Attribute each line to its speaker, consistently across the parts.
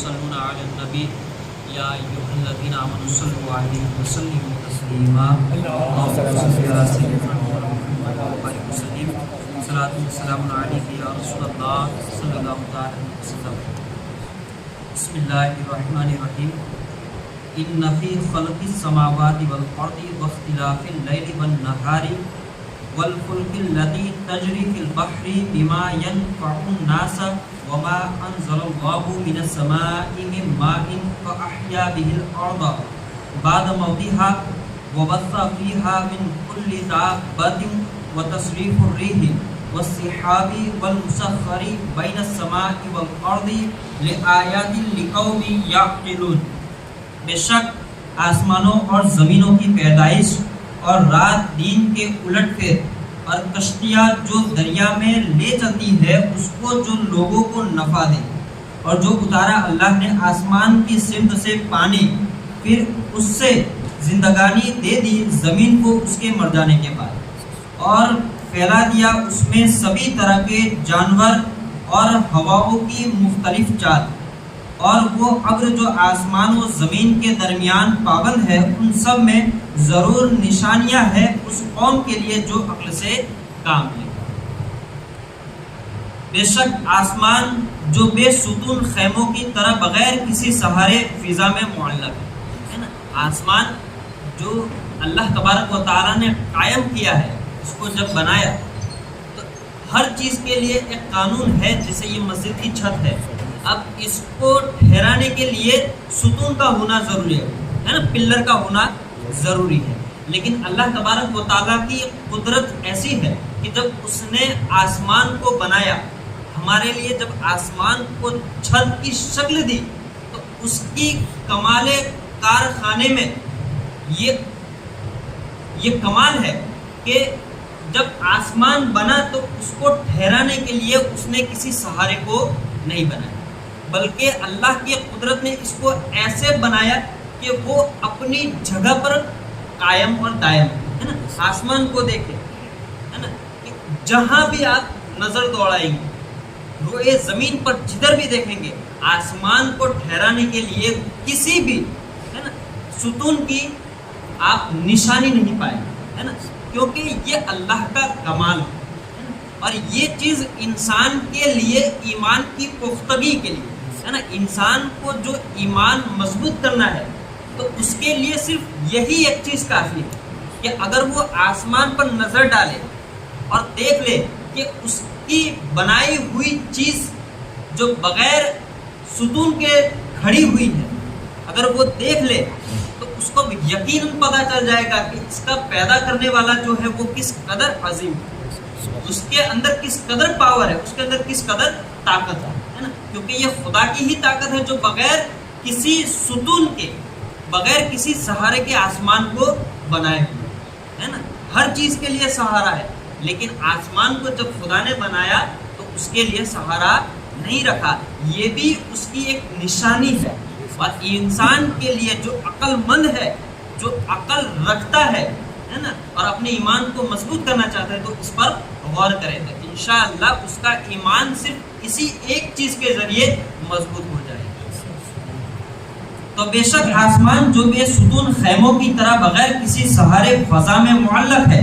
Speaker 1: يصلون على النبي يا أيها الذين آمنوا صلوا عليه وسلموا تسليما اللهم صل على سيدنا محمد وعلى آله وسلم صلاة والسلام عليك يا رسول الله صلى الله عليه وسلم. بسم الله الرحمن الرحيم. إن في خلق السماوات والأرض واختلاف الليل والنهار والفلك التي تجري في البحر بما ينفع الناس وما أنزل الله من السماء من ماء فأحيا به الأرض بعد موتها وبث فيها من كل دابة وتصريف الريح والسحاب والمسخر بين السماء والأرض لآيات لقوم يعقلون. بے شک آسمانوں اور زمینوں کی پیدائش اور رات دن کے الٹ پھیر اور کشتیاں جو دریا میں لے چلتی ہے اس کو جو لوگوں کو نفع دے اور جو اتارا اللہ نے آسمان کی سمت سے پانی پھر اس سے زندگانی دے دی زمین کو اس کے مر جانے کے بعد اور پھیلا دیا اس میں سبھی طرح کے جانور اور ہواؤں کی مختلف چال اور وہ ابر جو آسمان و زمین کے درمیان پابند ہے ان سب میں ضرور نشانیاں ہیں اس قوم کے لیے جو عقل سے کام لے. بے شک آسمان جو بے ستون خیموں کی طرح بغیر کسی سہارے فضا میں معلق ہے نا. آسمان جو اللہ تبارک و تعالیٰ نے قائم کیا ہے اس کو جب بنایا تو ہر چیز کے لیے ایک قانون ہے. جیسے یہ مسجد کی چھت ہے, اب اس کو ٹھہرانے کے لیے ستون کا ہونا ضروری ہے نا, پلر کا ہونا ضروری ہے. لیکن اللہ تبارک و تعالیٰ کی قدرت ایسی ہے کہ جب اس نے آسمان کو بنایا, ہمارے لیے جب آسمان کو چھت کی شکل دی تو اس کی کمال کارخانے میں یہ کمال ہے کہ جب آسمان بنا تو اس کو ٹھہرانے کے لیے اس نے کسی سہارے کو نہیں بنایا, بلکہ اللہ کی قدرت نے اس کو ایسے بنایا کہ وہ اپنی جگہ پر قائم اور دائم ہے نا. آسمان کو دیکھیں ہے نا, جہاں بھی آپ نظر دوڑائیں گے روئے زمین پر جدھر بھی دیکھیں گے آسمان کو ٹھہرانے کے لیے کسی بھی ہے نا ستون کی آپ نشانی نہیں پائیں گے ہے نا, کیونکہ یہ اللہ کا کمال ہے. اور یہ چیز انسان کے لیے ایمان کی پختگی کے لیے ہے نا, انسان کو جو ایمان مضبوط کرنا ہے تو اس کے لیے صرف یہی ایک چیز کافی ہے کہ اگر وہ آسمان پر نظر ڈالے اور دیکھ لے کہ اس کی بنائی ہوئی چیز جو بغیر ستون کے کھڑی ہوئی ہے, اگر وہ دیکھ لے تو اس کو یقیناً پتہ چل جائے گا کہ اس کا پیدا کرنے والا جو ہے وہ کس قدر عظیم ہے, اس کے اندر کس قدر پاور ہے, اس کے اندر کس قدر طاقت ہے نا. کیونکہ یہ خدا کی ہی طاقت ہے جو بغیر کسی ستون کے بغیر کسی سہارے کے آسمان کو بنائے ہوئے ہے نا. ہر چیز کے لیے سہارا ہے, لیکن آسمان کو جب خدا نے بنایا تو اس کے لیے سہارا نہیں رکھا. یہ بھی اس کی ایک نشانی ہے. اور انسان کے لیے جو عقل مند ہے, جو عقل رکھتا ہے نا, اور اپنے ایمان کو مضبوط کرنا چاہتا ہے تو اس پر غور کرے تو انشاءاللہ اس کا ایمان صرف اسی ایک چیز کے ذریعے مضبوط ہو جائے گا. تو بے شک آسمان جو بے ستون خیموں کی طرح بغیر کسی سہارے فضا میں معلق ہے,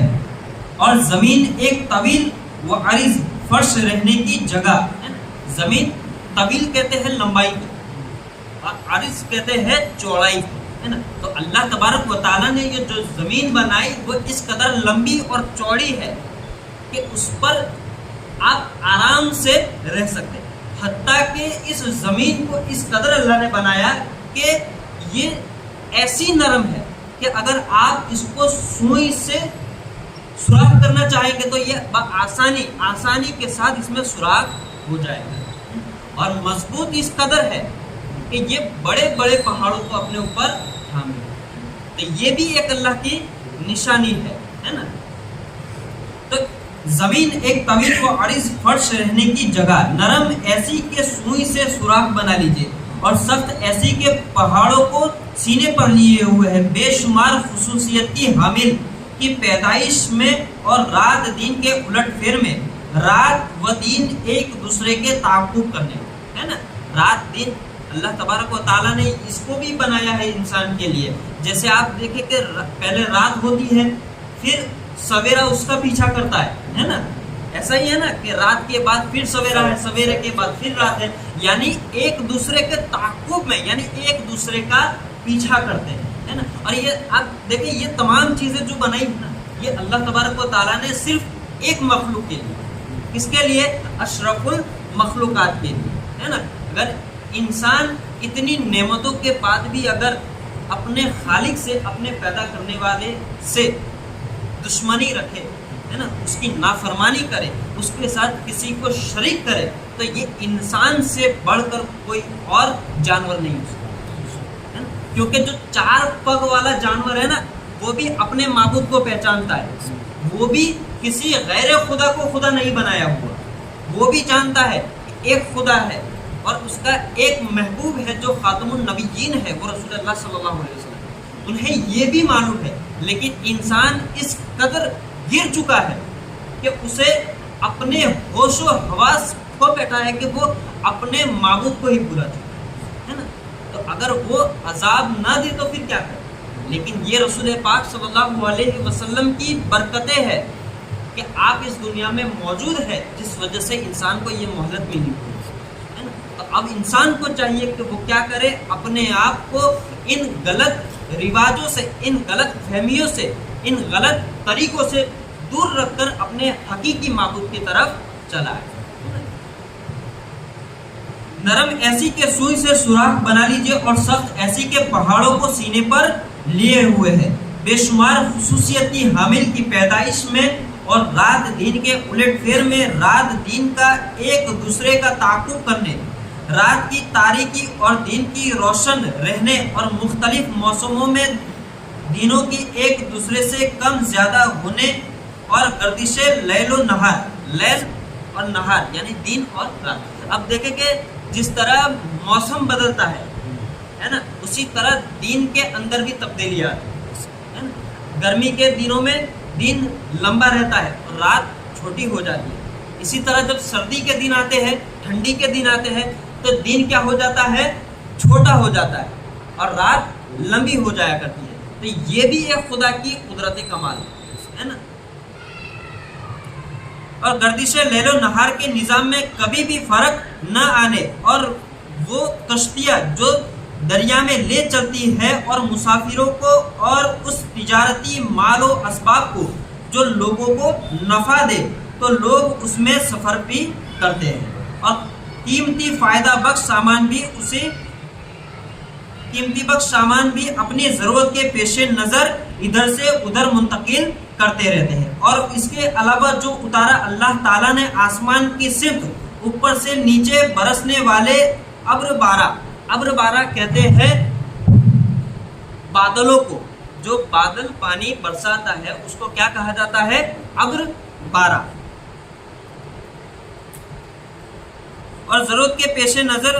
Speaker 1: اور زمین ایک طویل و عریض فرش رہنے کی جگہ ہے. زمین طویل کہتے ہیں لمبائی کو اور عریض کہتے ہیں چوڑائی کو ہے نا. تو اللہ تبارک و تعالیٰ نے یہ جو زمین بنائی وہ اس قدر لمبی اور چوڑی ہے کہ اس پر آپ آرام سے رہ سکتے ہیں. حتیٰ کہ اس زمین کو اس قدر اللہ نے بنایا کہ یہ ایسی نرم ہے کہ اگر آپ اس کو سوئی سے سوراخ کرنا چاہیں گے تو یہ آسانی کے ساتھ اس میں سوراخ ہو جائے گا. اور مضبوط اس قدر ہے کہ یہ بڑے بڑے پہاڑوں کو اپنے اوپر تھامے. تو یہ بھی ایک اللہ کی نشانی ہے نا. تو زمین ایک طویل و عریض فرش رہنے کی جگہ, نرم ایسی کہ سوئی سے سوراخ بنا لیجئے, اور سخت ایسی کہ پہاڑوں کو سینے پر لیے ہوئے ہے. بے شمار خصوصیت کی حامل کی پیدائش میں اور رات دن کے الٹ پھیر میں, رات و دن ایک دوسرے کے تعاقب کرنے ہے نا. رات دن اللہ تبارک و تعالیٰ نے اس کو بھی بنایا ہے انسان کے لیے. جیسے آپ دیکھیں کہ پہلے رات ہوتی ہے، پھر سویرا اس کا پیچھا کرتا ہے نا. ایسا ہی ہے نا کہ رات کے بعد پھر سویرا ہے، سویرے کے بعد پھر رات ہے. یعنی ایک دوسرے کے تعاقب میں، یعنی ایک دوسرے کا پیچھا کرتے ہیں، ہے نا. اور یہ آپ دیکھیں یہ تمام چیزیں جو بنائی ہیں نا، یہ اللہ تبارک و تعالیٰ نے صرف ایک مخلوق کے لیے. کس کے لیے؟ اشرف المخلوقات کے لیے، ہے نا. اگر انسان اتنی نعمتوں کے بعد بھی اگر اپنے خالق سے، اپنے پیدا کرنے والے سے دشمنی رکھے، ہے نا، اس کی نافرمانی کرے، اس کے ساتھ کسی کو شریک کرے، تو یہ انسان سے بڑھ کر کوئی اور جانور نہیں ہو سکتا، ہے نا. کیونکہ جو 4 پگ والا جانور ہے نا، وہ بھی اپنے معبود کو پہچانتا ہے. وہ بھی کسی غیر خدا کو خدا نہیں بنایا ہوا. وہ بھی جانتا ہے کہ ایک خدا ہے اور اس کا ایک محبوب ہے جو خاتم النبیین ہے، وہ رسول اللہ صلی اللہ علیہ وسلم. انہیں یہ بھی معلوم ہے، لیکن انسان اس قدر گر چکا ہے کہ اسے اپنے ہوش و حواس کھو بیٹھا ہے کہ وہ اپنے معبود کو ہی بھولا چکا ہے نا. تو اگر وہ عذاب نہ دے تو پھر کیا کرے؟ لیکن یہ رسول پاک صلی اللہ علیہ وسلم کی برکتیں ہے کہ آپ اس دنیا میں موجود ہے، جس وجہ سے انسان کو یہ مہلت ملی ہے نا. تو اب انسان کو چاہیے کہ وہ کیا کرے؟ اپنے آپ کو ان غلط رواجوں سے، ان غلط فہمیوں سے، ان غلط طریقوں سے دور رکھ کر اپنے حقیقی معبود کی طرف چلائے. نرم ایسی کے سوئی سے سوراخ بنا لیجئے اور سخت ایسی کے پہاڑوں کو سینے پر لیے ہوئے ہے. بے شمار خصوصیتی حامل کی پیدائش میں اور رات دن کے الٹ پھیر میں، رات دن کا ایک دوسرے کا تعاقب کرنے، رات کی تاریکی اور دن کی روشن رہنے اور مختلف موسموں میں دنوں کی ایک دوسرے سے کم زیادہ ہونے اور گردش لیل و نہار، لیل اور نہار یعنی دن اور رات. اب دیکھیں کہ جس طرح موسم بدلتا ہے نا، اسی طرح دن کے اندر بھی تبدیلیاں ہے نا. گرمی کے دنوں میں دن لمبا رہتا ہے اور رات چھوٹی ہو جاتی ہے. اسی طرح جب سردی کے دن آتے ہیں، ٹھنڈی کے دن آتے ہیں، تو دن کیا ہو جاتا ہے؟ چھوٹا ہو جاتا ہے اور رات لمبی ہو جایا کرتی ہے. تو یہ بھی ایک خدا کی قدرت کمال ہے نا. اور گردش لیل و نہار کے نظام میں کبھی بھی فرق نہ آنے، اور وہ کشتیاں جو دریا میں لے چلتی ہے اور مسافروں کو اور اس تجارتی مال و اسباب کو جو لوگوں کو نفع دے، تو لوگ اس میں سفر بھی کرتے ہیں. اور قیمتی فائدہ بخش سامان بھی اپنی ضرورت کے پیش نظر ادھر سے ادھر منتقل کرتے رہتے ہیں. اور اس کے علاوہ جو اتارا اللہ تعالیٰ نے آسمان کی سمت اوپر سے نیچے برسنے والے ابر بارہ کہتے ہیں بادلوں کو. جو بادل پانی برساتا ہے اس کو کیا کہا جاتا ہے؟ ابر بارہ. اور ضرورت کے پیش نظر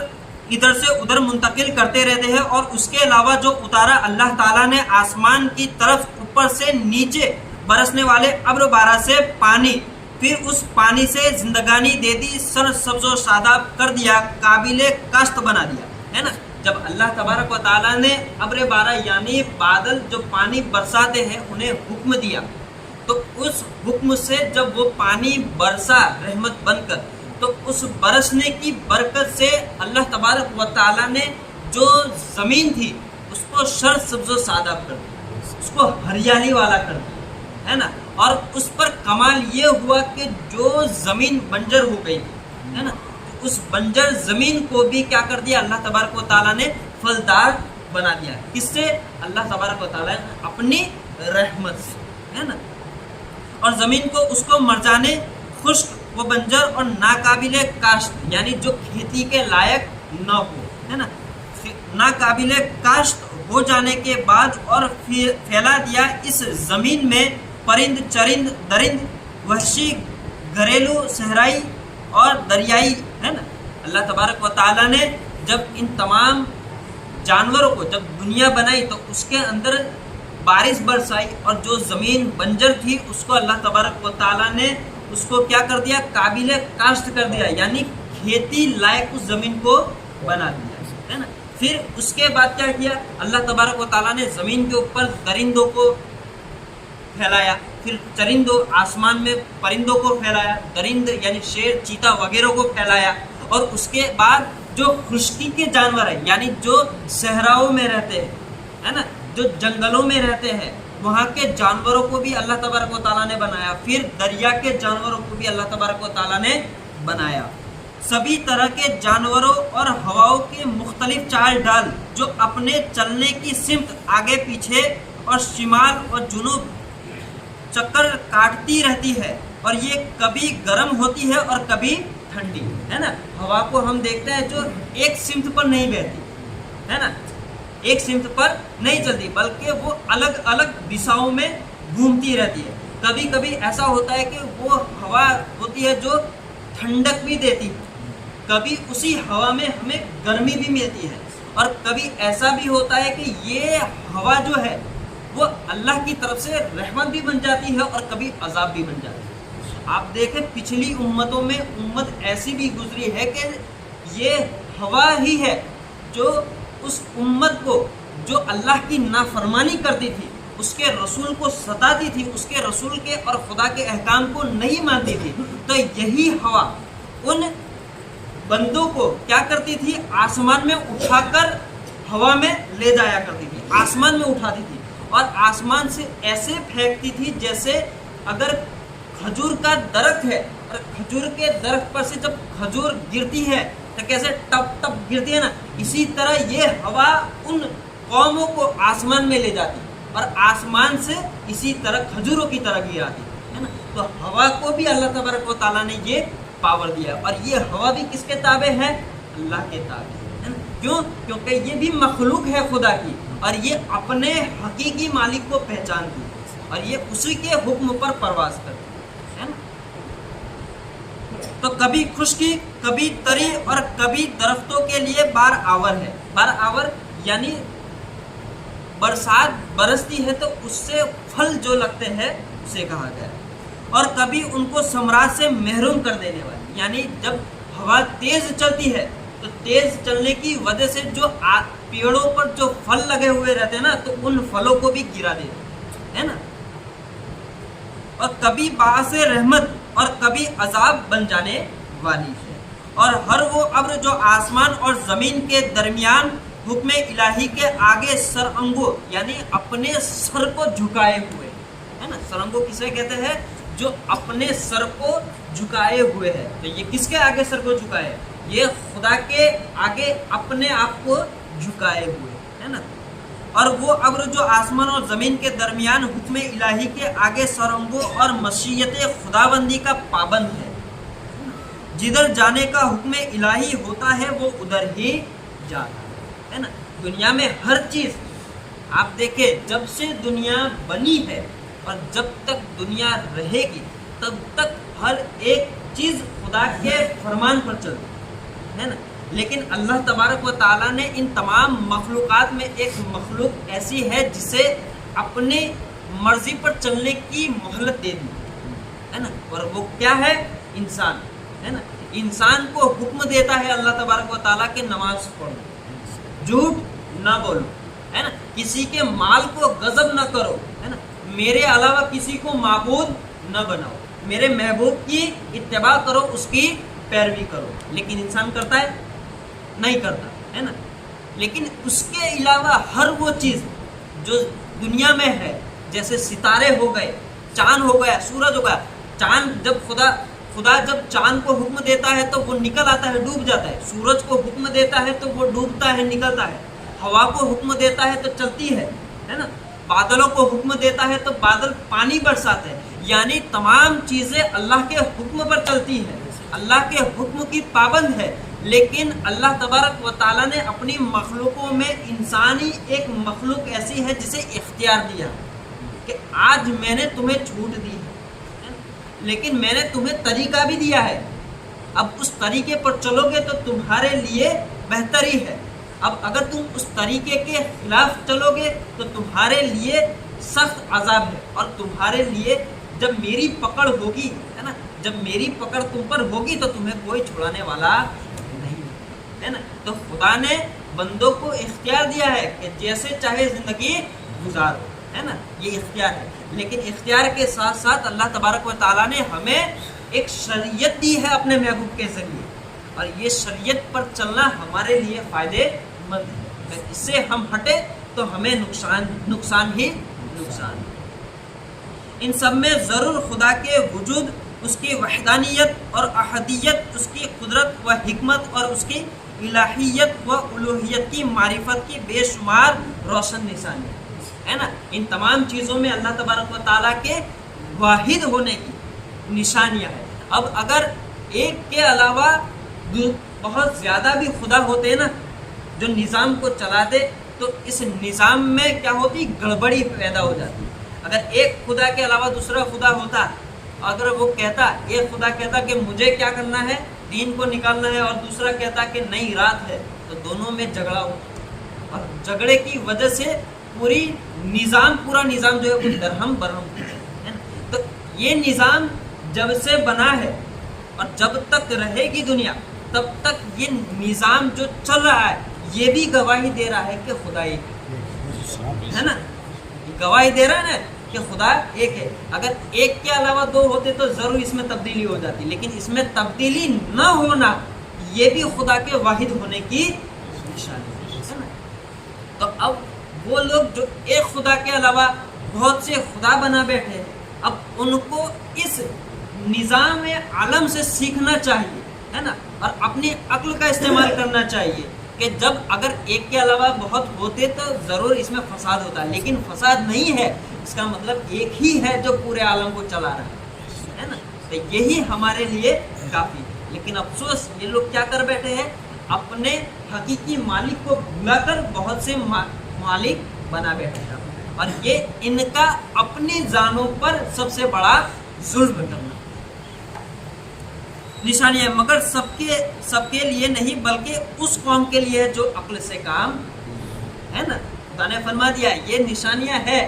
Speaker 1: ادھر سے ادھر منتقل کرتے رہتے ہیں. اور اس کے علاوہ جو اتارا اللہ تعالیٰ نے آسمان کی طرف اوپر سے نیچے برسنے والے ابر بارہ سے پانی، پھر اس پانی سے زندگانی دے دی، سر سبز و شاداب کر دیا، قابل کاشت بنا دیا، ہے نا. جب اللہ تبارک و تعالیٰ نے ابر بارہ یعنی بادل جو پانی برساتے ہیں انہیں حکم دیا، تو اس حکم سے جب وہ پانی برسا رحمت بن کر، تو اس برسنے کی برکت سے اللہ تبارک و تعالیٰ نے جو زمین تھی اس کو سر سبز و شاداب کر دیا، اس کو ہریالی والا کر دیا، ہے نا. اور اس پر کمال یہ ہوا کہ جو زمین بنجر ہو گئی ہے نا، اس بنجر زمین کو بھی کیا کر دیا اللہ تبارک و تعالیٰ نے پھلدار بنا دیا. کس سے؟ اللہ تبارک و تعالیٰ نے اپنی رحمت سے، ہے نا. اور زمین کو اس کو مرجانے، خشک و بنجر اور ناقابل کاشت یعنی جو کھیتی کے لائق نہ ہو، ہے نا، ناقابل کاشت ہو جانے کے بعد اور پھیلا دیا اس زمین میں پرند چرند درند، وحشی گھریلو صحرائی اور دریائی، ہے نا. اللہ تبارک و تعالیٰ نے جب ان تمام جانوروں کو جب دنیا بنائی تو اس کے اندر بارش برسائی، اور جو زمین بنجر تھی اس کو اللہ تبارک و تعالیٰ نے اس کو کیا کر دیا؟ قابل کاشت کر دیا، یعنی کھیتی لائق اس زمین کو بنا دیا، ہے نا. پھر اس کے بعد کیا کیا, اللہ تبارک و تعالیٰ نے زمین کے اوپر درندوں کو پھیلایا, پھر چرندوں آسمان میں پرندوں کو پھیلایا, درند یعنی شیر چیتا وغیرہ کو پھیلایا, اور اس کے بعد جو خشکی کے جانور ہیں یعنی جو صحراؤں میں رہتے ہیں, ہے نا, جو جنگلوں میں رہتے ہیں, وہاں کے جانوروں کو بھی اللہ تبارک و تعالیٰ نے بنایا. پھر دریا کے جانوروں کو بھی اللہ تبارک و تعالیٰ نے بنایا. سبھی طرح کے جانوروں اور ہواؤں کے مختلف چال ڈال جو اپنے چلنے کی سمت آگے پیچھے اور شمال اور جنوب چکر کاٹتی رہتی ہے, اور یہ کبھی گرم ہوتی ہے اور کبھی ٹھنڈی, ہے نا. ہوا کو ہم دیکھتے ہیں جو ایک سمت پر نہیں بہتی, ہے نا, ایک سمت پر نہیں چلتی, بلکہ وہ الگ الگ دشاؤں میں گھومتی رہتی ہے. کبھی کبھی ایسا ہوتا ہے کہ وہ ہوا ہوتی ہے جو ٹھنڈک بھی دیتی ہے, کبھی اسی ہوا میں ہمیں گرمی بھی ملتی ہے, اور کبھی ایسا بھی ہوتا ہے کہ یہ ہوا جو ہے وہ اللہ کی طرف سے رحمت بھی بن جاتی ہے اور کبھی عذاب بھی بن جاتی ہے. آپ دیکھیں پچھلی امتوں میں امت ایسی بھی گزری ہے کہ یہ ہوا ہی ہے جو اس امت کو جو اللہ کی نافرمانی کرتی تھی, اس کے رسول کو ستاتی تھی, اس کے رسول کے اور خدا کے احکام کو نہیں مانتی تھی, تو یہی ہوا ان بندوں کو کیا کرتی تھی, آسمان میں اٹھا کر ہوا میں لے جایا کرتی تھی, آسمان میں اٹھاتی تھی, اور آسمان سے ایسے پھینکتی تھی جیسے اگر کھجور کا درخت ہے اور کھجور کے درخت پر سے جب کھجور گرتی ہے تو کیسے ٹپ ٹپ گرتی ہے نا, اسی طرح یہ ہوا ان قوموں کو آسمان میں لے جاتی اور آسمان سے اسی طرح کھجوروں کی طرح گراتی, ہے نا. تو ہوا کو بھی اللہ تبارک و تعالیٰ نے یہ پاور دیا, اور یہ ہوا بھی کس کے تابع ہے, اللہ کے تابع, ہے نا. کیوں, کیونکہ یہ بھی مخلوق ہے خدا کی, اور یہ اپنے حقیقی مالک کو پہچانتی ہے, اور یہ اسی کے حکم پر پرواز کرتی ہے نا. تو کبھی خشکی, کبھی تری, اور کبھی درختوں کے لیے بار آور ہے. بار آور یعنی برسات برستی ہے تو اس سے پھل جو لگتے ہیں اسے کہا گیا ہے. اور کبھی ان کو ثمرات سے محروم کر دینے والی, یعنی جب ہوا تیز چلتی ہے تو تیز چلنے کی وجہ سے جو پیڑوں پر جو پھل لگے ہوئے رہتے ہیں نا, تو ان پھلوں کو بھی گرا دیتے ہے نا. اور کبھی باعث رحمت اور کبھی عذاب بن جانے والی ہے. اور ہر وہ ابر جو آسمان اور زمین کے درمیان حکم الہی کے آگے سرانگو یعنی اپنے سر کو جھکائے ہوئے, ہے نا. سرانگو کسے کہتے ہیں, جو اپنے سر کو جھکائے ہوئے ہے. تو یہ کس کے آگے سر کو جھکائے ہے, یہ خدا کے آگے اپنے آپ کو جھکائے ہوئے, ہے نا. اور وہ ابر جو آسمان اور زمین کے درمیان حکم الہی کے آگے سرانگو اور مشیت خداوندی کا پابند ہے. جدھر جانے کا حکم الہی ہوتا ہے وہ ادھر ہی جاتا ہے نا. دنیا میں ہر چیز آپ دیکھیں, جب سے دنیا بنی ہے اور جب تک دنیا رہے گی تب تک ہر ایک چیز خدا کے فرمان پر چلتی ہے نا. لیکن اللہ تبارک و تعالیٰ نے ان تمام مخلوقات میں ایک مخلوق ایسی ہے جسے اپنی مرضی پر چلنے کی مہلت دے دی ہے نا, اور وہ کیا ہے, انسان, ہے نا. انسان کو حکم دیتا ہے اللہ تبارک و تعالیٰ کہ نماز پڑھو, جھوٹ نہ بولو, ہے نا, کسی کے مال کو غصب نہ کرو, ہے نا, میرے علاوہ کسی کو معبود نہ بناؤ, میرے محبوب کی اتباع کرو, اس کی پیروی کرو. لیکن انسان کرتا ہے, نہیں کرتا, ہے نا. لیکن اس کے علاوہ ہر وہ چیز جو دنیا میں ہے, جیسے ستارے ہو گئے, چاند ہو گیا, سورج ہو گیا. چاند جب خدا جب چاند کو حکم دیتا ہے تو وہ نکل آتا ہے, ڈوب جاتا ہے. سورج کو حکم دیتا ہے تو وہ ڈوبتا ہے, نکلتا ہے. ہوا کو حکم دیتا ہے تو چلتی ہے نا. بادلوں کو حکم دیتا ہے تو بادل پانی برساتے ہیں. یعنی تمام چیزیں اللہ کے حکم پر چلتی ہیں, اللہ کے حکم کی پابند ہے. لیکن اللہ تبارک و تعالیٰ نے اپنی مخلوقوں میں انسانی ایک مخلوق ایسی ہے جسے اختیار دیا کہ آج میں نے تمہیں چھوٹ دی ہے, لیکن میں نے تمہیں طریقہ بھی دیا ہے. اب اس طریقے پر چلو گے تو تمہارے لیے بہتری ہے. اب اگر تم اس طریقے کے خلاف چلو گے تو تمہارے لیے سخت عذاب ہے. اور تمہارے لیے جب میری پکڑ ہوگی, ہے نا, جب میری پکڑ تم پر ہوگی تو تمہیں کوئی چھڑانے والا نہیں ہے نا. تو خدا نے بندوں کو اختیار دیا ہے کہ جیسے چاہے زندگی گزارو، ہے نا، یہ اختیار ہے. لیکن اختیار کے ساتھ ساتھ اللہ تبارک و تعالیٰ نے ہمیں ایک شریعت دی ہے اپنے محبوب کے ذریعے، اور یہ شریعت پر چلنا ہمارے لیے فائدے مند ہے. اگر اس سے ہم ہٹے تو ہمیں نقصان ہی نقصان ہے. ان سب میں ضرور خدا کے وجود، اس کی وحدانیت اور احدیت، اس کی قدرت و حکمت اور اس کی الہیت و الوہیت کی معرفت کی بے شمار روشن نشانی ہے نا. ان تمام چیزوں میں اللہ تبارک و تعالیٰ کے واحد ہونے کی نشانیاں ہیں. اب اگر ایک کے علاوہ بہت زیادہ بھی خدا ہوتے نا جو نظام کو چلا دے، تو اس نظام میں کیا ہوتی، گڑبڑی پیدا ہو جاتی. اگر ایک خدا کے علاوہ دوسرا خدا ہوتا، اگر وہ کہتا، ایک خدا کہتا کہ مجھے کیا کرنا ہے، دین کو نکالنا ہے، اور دوسرا کہتا کہ نہیں رات ہے، تو دونوں میں جھگڑا ہوتا، اور جھگڑے کی وجہ سے پورا نظام جو ہے وہ درہم برہم ہے نا. تو یہ نظام جب سے بنا ہے اور جب تک رہے گی دنیا تب تک یہ نظام جو چل رہا ہے یہ بھی گواہی دے رہا ہے کہ خدا ایک ہے نا، گواہی دے رہا ہے نا کہ خدا ایک ہے. اگر ایک کے علاوہ دو ہوتے تو ضرور اس میں تبدیلی ہو جاتی، لیکن اس میں تبدیلی نہ ہونا یہ بھی خدا کے واحد ہونے کی نشانی ہے نا. تو اب وہ لوگ جو ایک خدا کے علاوہ بہت سے خدا بنا بیٹھے ہیں، اب ان کو اس نظام عالم سے سیکھنا چاہیے ہے نا، اور اپنی عقل کا استعمال کرنا چاہیے کہ جب اگر ایک کے علاوہ بہت ہوتے تو ضرور اس میں فساد ہوتا، لیکن فساد نہیں ہے، اس کا مطلب ایک ہی ہے جو پورے عالم کو چلا رہا ہے نا. تو یہی ہمارے لیے کافی. لیکن افسوس یہ لوگ کیا کر بیٹھے ہیں، اپنے حقیقی مالک کو بھلا کر بہت سے مالک بنا بیٹھے ہیں، اور یہ ان کا اپنی جانوں پر سب سے بڑا ظلم کرنا نشانی ہے. مگر سب کے لیے نہیں بلکہ اس قوم کے لیے جو عقل سے کام ہے نا. خدا نے فرما دیا یہ نشانیاں ہے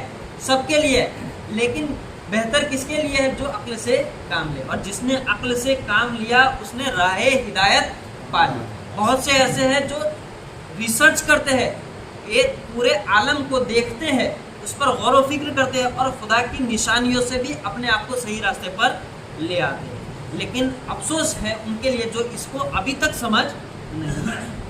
Speaker 1: سب کے لیے، لیکن بہتر کس کے لیے ہے، جو عقل سے کام لے. اور جس نے عقل سے کام لیا اس نے راہ ہدایت پا لی. بہت سے ایسے ہیں جو ریسرچ کرتے ہیں، ایک پورے عالم کو دیکھتے ہیں، اس پر غور و فکر کرتے ہیں، اور خدا کی نشانیوں سے بھی اپنے آپ کو صحیح راستے پر لے آتے ہیں. لیکن افسوس ہے ان کے لیے جو اس کو ابھی تک سمجھ نہیں